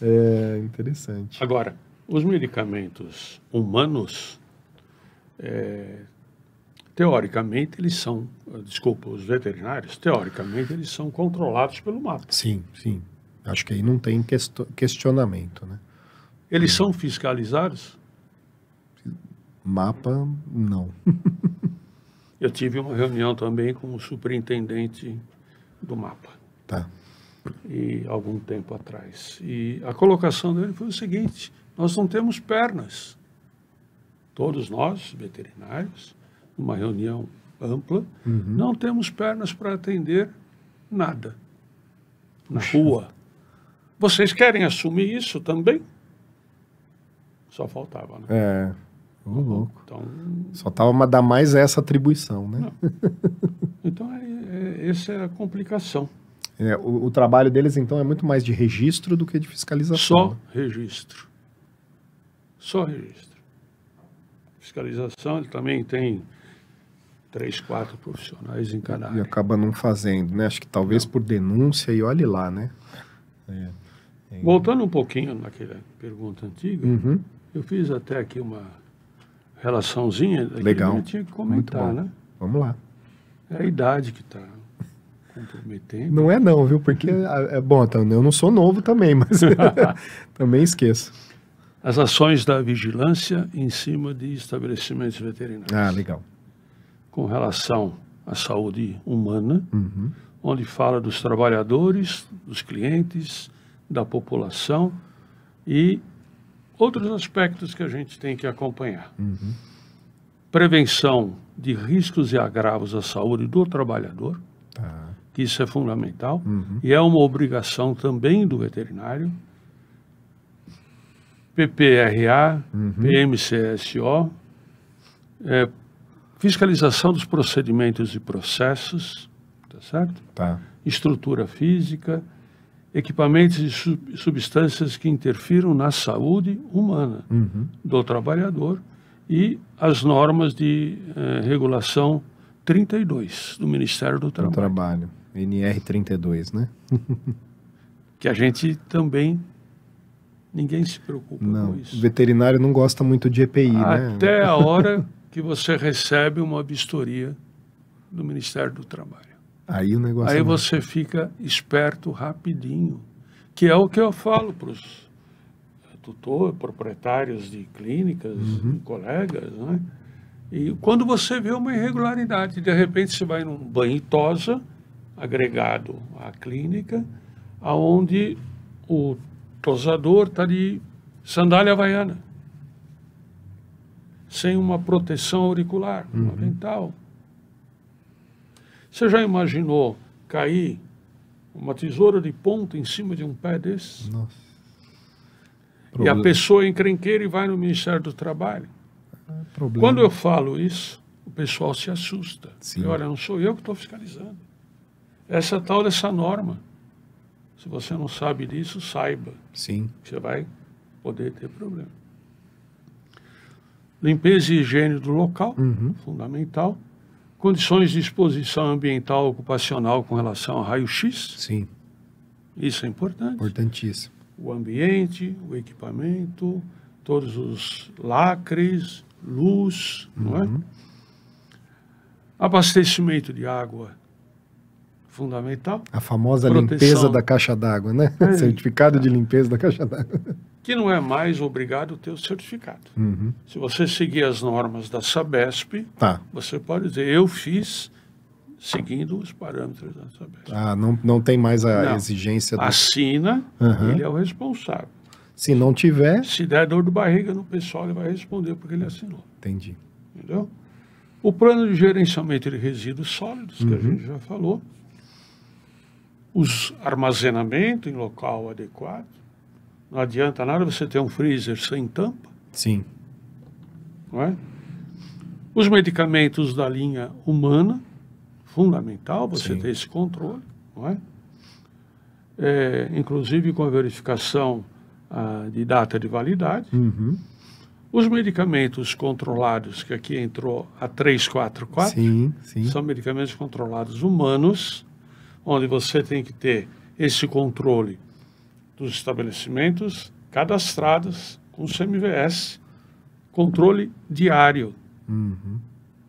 É interessante. Agora, os medicamentos humanos, teoricamente, eles são, desculpa, os veterinários, teoricamente, eles são controlados pelo MAPA. Sim, sim. Acho que aí não tem questionamento, né? Eles são fiscalizados? MAPA, não. Eu tive uma reunião também com o superintendente do MAPA. Tá. E algum tempo atrás. E a colocação dele foi o seguinte: nós não temos pernas. Todos nós, veterinários, numa reunião ampla, não temos pernas para atender nada na rua. Vocês querem assumir isso também? Só faltava, né? Louco. Então, só estava dar mais essa atribuição, né? Então, essa é a complicação. O trabalho deles, então, é muito mais de registro do que de fiscalização. Só registro. Só registro. Fiscalização, ele também tem 3, 4 profissionais em cada área. E acaba não fazendo, né? Acho que talvez por denúncia e olhe lá, né? Voltando um pouquinho naquela pergunta antiga, eu fiz até aqui uma relaçãozinha. Legal. Que eu tinha que comentar, né? Vamos lá. É a idade que está comprometendo. Não é não, viu? Porque, bom, eu não sou novo também, mas também esqueço. As ações da vigilância em cima de estabelecimentos veterinários. Ah, legal. Com relação à saúde humana, onde fala dos trabalhadores, dos clientes, da população e outros aspectos que a gente tem que acompanhar. Prevenção de riscos e agravos à saúde do trabalhador, que isso é fundamental, e é uma obrigação também do veterinário. PPRA, PMCSO, fiscalização dos procedimentos e processos, tá certo? Tá. Estrutura física, equipamentos e substâncias que interfiram na saúde humana do trabalhador e as normas de regulação 32 do Ministério do Trabalho. NR32, né? Que a gente também, ninguém se preocupa com isso. O veterinário não gosta muito de EPI, né? Até a hora que você recebe uma vistoria do Ministério do Trabalho. Aí o negócio Aí você fica esperto rapidinho, que é o que eu falo para os tutores, proprietários de clínicas, colegas, né? E quando você vê uma irregularidade, de repente você vai num banho e tosa, agregado à clínica, aonde o tosador está de sandália havaiana, sem uma proteção auricular, uma dental. Você já imaginou cair uma tesoura de ponta em cima de um pé desses? Nossa. E a pessoa encrenqueira e vai no Ministério do Trabalho. Quando eu falo isso, o pessoal se assusta. E, olha, não sou eu que estou fiscalizando. Essa tal dessa norma. Se você não sabe disso, saiba. Sim. Você vai poder ter problema. Limpeza e higiene do local, fundamental. Condições de exposição ambiental ocupacional com relação ao raio-x. Sim. Isso é importante. Importantíssimo. O ambiente, o equipamento, todos os lacres, luz, não é? Abastecimento de água, fundamental. A famosa Proteção. Limpeza da caixa d'água, né? Certificado de limpeza da caixa d'água. Que não é mais obrigado a ter o certificado. Se você seguir as normas da Sabesp, você pode dizer, eu fiz seguindo os parâmetros da Sabesp. Ah, não tem mais a exigência. Assina, ele é o responsável. Se não tiver... Se der dor de barriga no pessoal, ele vai responder porque ele assinou. Entendi. Entendeu? O plano de gerenciamento de resíduos sólidos, que a gente já falou. Os armazenamento em local adequado. Não adianta nada você ter um freezer sem tampa, Sim. não é? Os medicamentos da linha humana, fundamental você Sim. ter esse controle, não é? Inclusive com a verificação de data de validade. Uhum. Os medicamentos controlados, que aqui entrou a 344, Sim, sim. são medicamentos controlados humanos, onde você tem que ter esse controle dos estabelecimentos cadastrados com CMVS, controle diário, Uhum.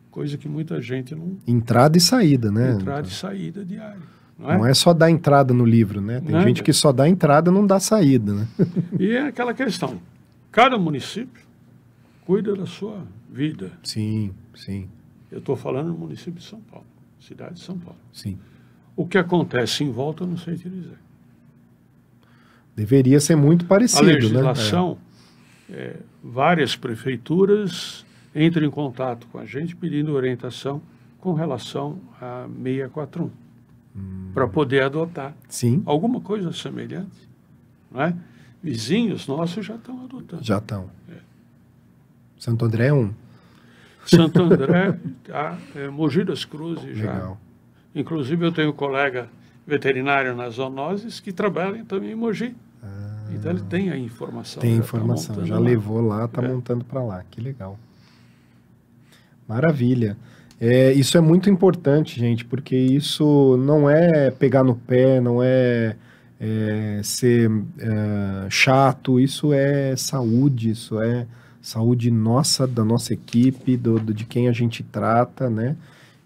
coisa que muita gente não... Entrada e saída, né? Entrada e saída diária. Não é só dar entrada no livro, né? Tem Nada. gente que só dá entrada e não dá saída, né? E é aquela questão, cada município cuida da sua vida. Sim, sim, Eu estou falando no município de São Paulo, cidade de São Paulo. sim. O que acontece em volta, eu não sei te dizer. Deveria ser muito A parecido, legislação, várias prefeituras entram em contato com a gente pedindo orientação com relação a 641, para poder adotar né? Sim, alguma coisa semelhante, não é? Vizinhos nossos já estão adotando. já estão. Santo André é um. Santo André, Mogi das Cruzes já. Legal. Inclusive eu tenho um colega veterinário nas zoonoses que trabalha também em Mogi. Então ele tem a informação. Tem já tá informação, montando já lá. levou lá, tá É. montando para lá. Que legal. Maravilha. Isso é muito importante, gente, porque isso não é pegar no pé, não é, ser chato, isso é saúde, isso é saúde nossa, da nossa equipe, de quem a gente trata, né?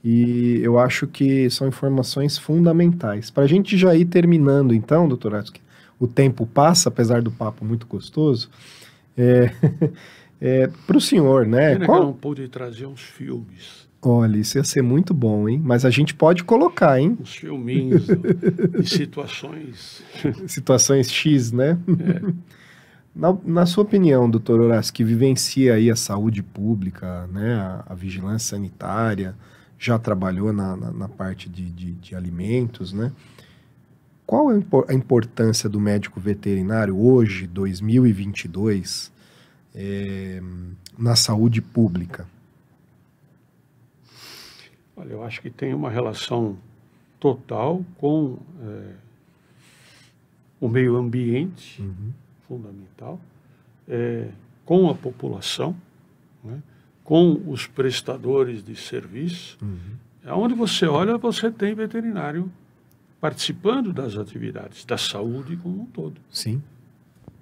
E eu acho que são informações fundamentais. Para a gente já ir terminando, então, doutor Atsky, o tempo passa, apesar do papo muito gostoso. Para o senhor, né? Pena que eu não pude trazer uns filmes. Olha, isso ia ser muito bom, hein? Mas a gente pode colocar, hein? Uns filminhos de situações. Situações X, né? Na sua opinião, doutor Horácio, que vivencia aí a saúde pública, né, a vigilância sanitária, já trabalhou na parte de alimentos, né? Qual é a importância do médico veterinário hoje, 2022, na saúde pública? Olha, eu acho que tem uma relação total com o meio ambiente, fundamental, com a população, né, com os prestadores de serviço. Onde você olha, você tem veterinário participando das atividades da saúde como um todo. Sim.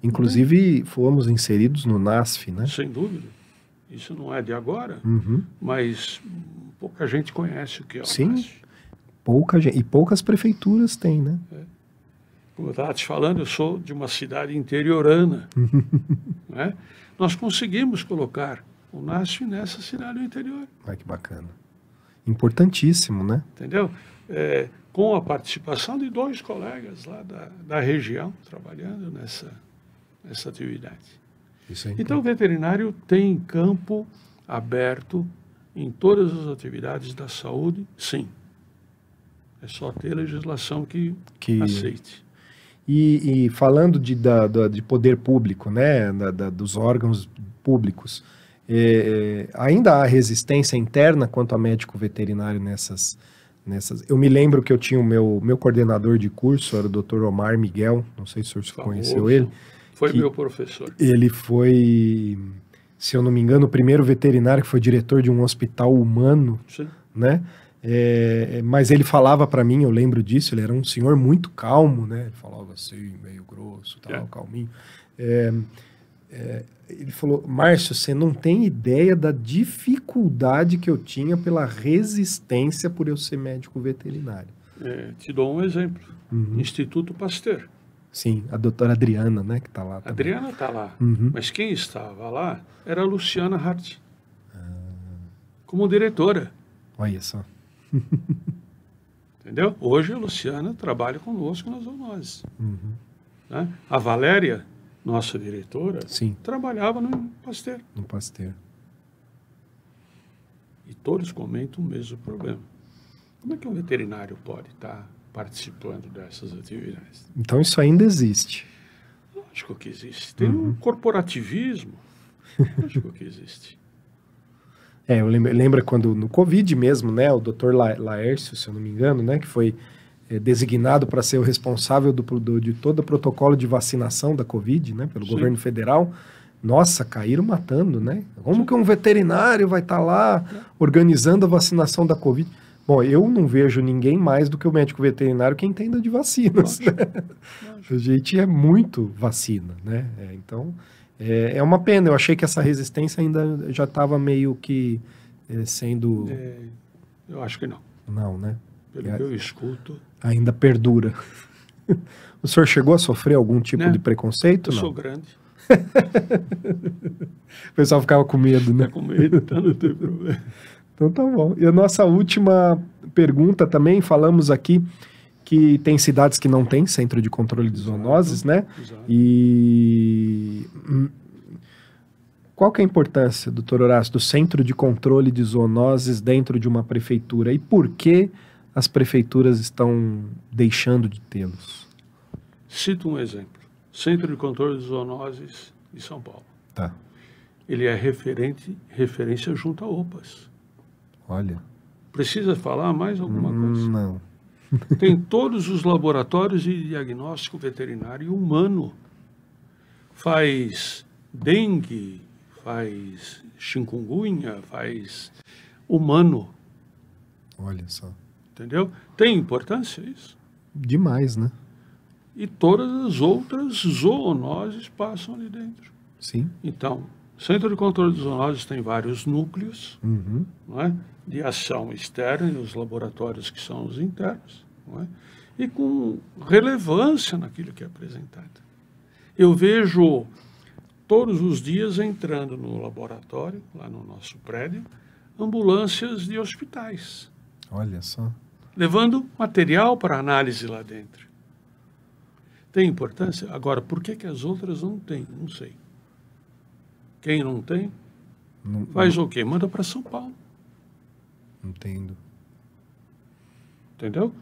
Inclusive, fomos inseridos no NASF, né? Sem dúvida. Isso não é de agora, mas pouca gente conhece o que é o Sim. NASF. Pouca gente, e poucas prefeituras têm, né? Como eu estava te falando, eu sou de uma cidade interiorana. Né? Nós conseguimos colocar o NASF nessa cidade do interior. Ai, que bacana. Importantíssimo, né? Entendeu? Com a participação de 2 colegas lá da região, trabalhando nessa atividade. Isso aí. Então, o veterinário tem campo aberto em todas as atividades da saúde, sim. É só ter legislação que aceite. E falando de poder público, né, dos órgãos públicos, ainda há resistência interna quanto a médico veterinário nessas... Eu me lembro que eu tinha o meu coordenador de curso, era o Dr. Omar Miguel, não sei se o senhor conheceu ele. Foi meu professor. Ele foi, se eu não me engano, o primeiro veterinário que foi diretor de um hospital humano, Sim. né? Mas ele falava para mim, eu lembro disso, ele era um senhor muito calmo, né? Ele falava assim, meio grosso, tal, calminho. Ele falou, Márcio, você não tem ideia da dificuldade que eu tinha pela resistência por eu ser médico veterinário. Te dou um exemplo. Instituto Pasteur. Sim, a doutora Adriana, né, que está lá também. Adriana está lá, mas quem estava lá era a Luciana Hart, como diretora. Olha só. Entendeu? Hoje a Luciana trabalha conosco nas zoonoses. Né? A Valéria, nossa diretora, Sim. trabalhava no Pasteur. No Pasteur. E todos comentam o mesmo problema. Como é que um veterinário pode estar participando dessas atividades? Então isso ainda existe. Lógico que existe. Tem um corporativismo. Lógico que existe. Eu lembro quando no Covid mesmo, né, o Dr. Laércio, se eu não me engano, né, que foi designado para ser o responsável de todo o protocolo de vacinação da Covid, né, pelo governo federal. Nossa, caíram matando, né? Como que um veterinário vai estar lá organizando a vacinação da Covid? Bom, eu não vejo ninguém mais do que o médico veterinário que entenda de vacinas. Né? A gente é muito vacina, né? Então, é uma pena. Eu achei que essa resistência ainda já estava meio que sendo... eu acho que não. Não, né? Pelo que eu escuto... Ainda perdura. O senhor chegou a sofrer algum tipo de preconceito? Eu não? sou grande. O pessoal ficava com medo, né? Tá com medo, então não tem problema. Então tá bom. E a nossa última pergunta também, falamos aqui que tem cidades que não tem centro de controle de zoonoses, né? Exato. E qual que é a importância, doutor Horácio, do centro de controle de zoonoses dentro de uma prefeitura? E por que as prefeituras estão deixando de tê-los? Cito um exemplo. Centro de Controle de Zoonoses de São Paulo. Tá. Ele é referência junto a OPAS. Olha. Precisa falar mais alguma coisa? Não. Tem todos os laboratórios de diagnóstico veterinário humano. Faz dengue, faz chikungunya, faz humano. Olha só. Entendeu? Tem importância isso? Demais, né? E todas as outras zoonoses passam ali dentro. Sim. Então, o Centro de Controle de Zoonoses tem vários núcleos, não é? De ação externa e os laboratórios que são os internos, não é? E com relevância naquilo que é apresentado. Eu vejo todos os dias entrando no laboratório, lá no nosso prédio, ambulâncias de hospitais. Olha só. Levando material para análise lá dentro. Tem importância? Agora, por que as outras não têm? Não sei. Quem não tem, faz o quê? Manda para São Paulo. Entendo. Entendeu?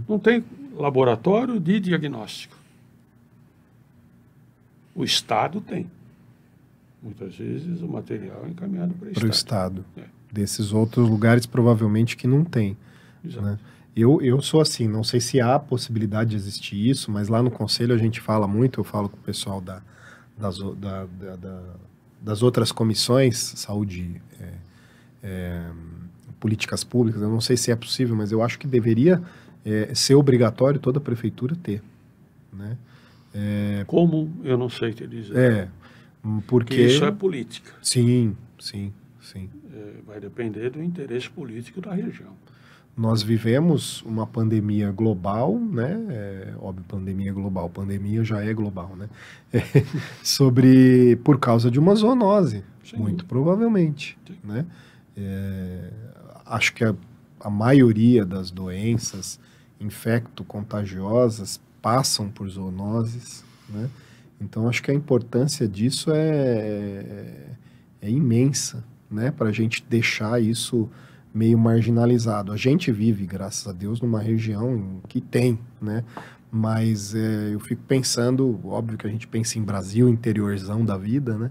Não tem laboratório de diagnóstico. O Estado tem. Muitas vezes o material é encaminhado para o Estado. Desses outros lugares, provavelmente, que não tem. Exato. Né? Eu sou assim, não sei se há possibilidade de existir isso, mas lá no Conselho a gente fala muito, eu falo com o pessoal das outras comissões, saúde, políticas públicas, eu não sei se é possível, mas eu acho que deveria ser obrigatório toda prefeitura ter. Né? Como? Eu não sei te dizer. Porque isso é política. Sim. Vai depender do interesse político da região. Nós vivemos uma pandemia global, né? Óbvio, pandemia global. Pandemia já é global, né? Por causa de uma zoonose, muito provavelmente, né? Acho que a maioria das doenças infecto-contagiosas passam por zoonoses, né? Então, acho que a importância disso é imensa, né? Para a gente deixar isso meio marginalizado. A gente vive, graças a Deus, numa região que tem, né? Mas eu fico pensando, óbvio que a gente pensa em Brasil, interiorzão da vida, né?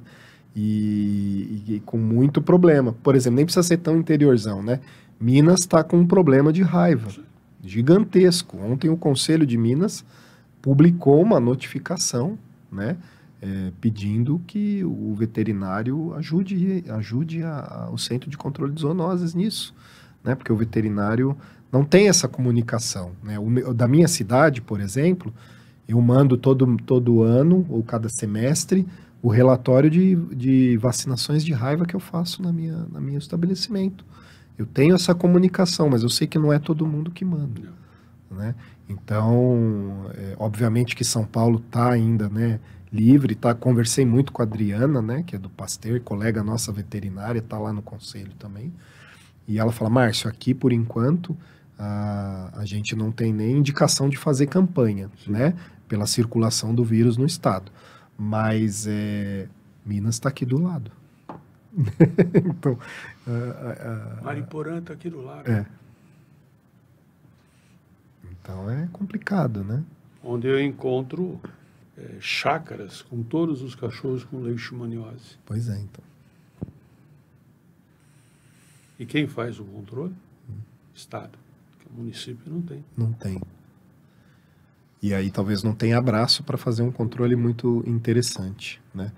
E com muito problema. Por exemplo, nem precisa ser tão interiorzão, né? Minas está com um problema de raiva gigantesco. Ontem o Conselho de Minas publicou uma notificação, né? Pedindo que o veterinário ajude o Centro de Controle de Zoonoses nisso, né? Porque o veterinário não tem essa comunicação, né? Da minha cidade, por exemplo, eu mando todo ano ou cada semestre o relatório de vacinações de raiva que eu faço no meu estabelecimento. Eu tenho essa comunicação, mas eu sei que não é todo mundo que manda, né? Então, obviamente que São Paulo está ainda, né, livre, conversei muito com a Adriana, né, que é do Pasteur, colega nossa veterinária, está lá no conselho também, e ela fala, Márcio, aqui por enquanto a gente não tem nem indicação de fazer campanha, né, pela circulação do vírus no estado, mas Minas está aqui do lado. Então, Mariporã está aqui do lado. Então é complicado, né? Onde eu encontro chácaras com todos os cachorros com leishmaniose. Pois é, então. E quem faz o controle? Estado. Porque o município não tem. Não tem. E aí talvez não tenha abraço para fazer um controle muito interessante, né?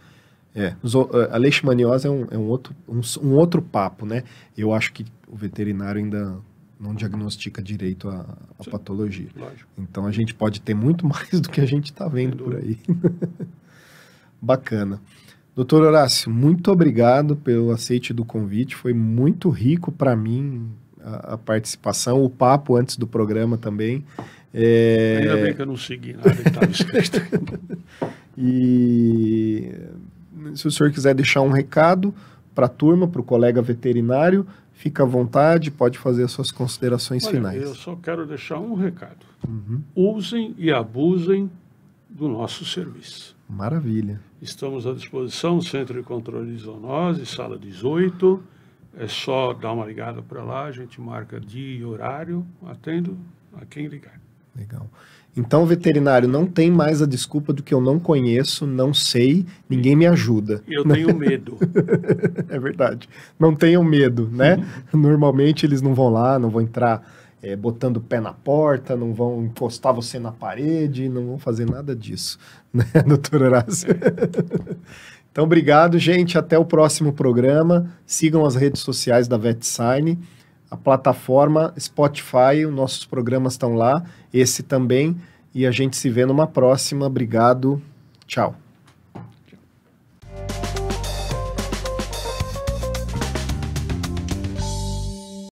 A leishmaniose é um outro papo, né? Eu acho que o veterinário ainda não diagnostica direito a patologia. Lógico. Então a gente pode ter muito mais do que a gente está vendo por aí. Bacana. Doutor Horácio, muito obrigado pelo aceite do convite. Foi muito rico para mim a participação, o papo antes do programa também. Ainda bem que eu não segui nada que estava escrito. E se o senhor quiser deixar um recado para a turma, para o colega veterinário, fica à vontade, pode fazer as suas considerações finais. Eu só quero deixar um recado. Usem e abusem do nosso serviço. Maravilha. Estamos à disposição, Centro de Controle de Zoonose, sala 18. É só dar uma ligada para lá, a gente marca dia e horário, atendo a quem ligar. Legal. Então, veterinário, não tem mais a desculpa do que eu não conheço, não sei, ninguém me ajuda. Eu tenho medo. É verdade. Não tenham medo, né? Normalmente eles não vão lá, não vão entrar botando o pé na porta, não vão encostar você na parede, não vão fazer nada disso, né, doutor Horácio? Então, obrigado, gente. Até o próximo programa. Sigam as redes sociais da VetSign. A plataforma Spotify, os nossos programas estão lá, esse também, e a gente se vê numa próxima. Obrigado, tchau.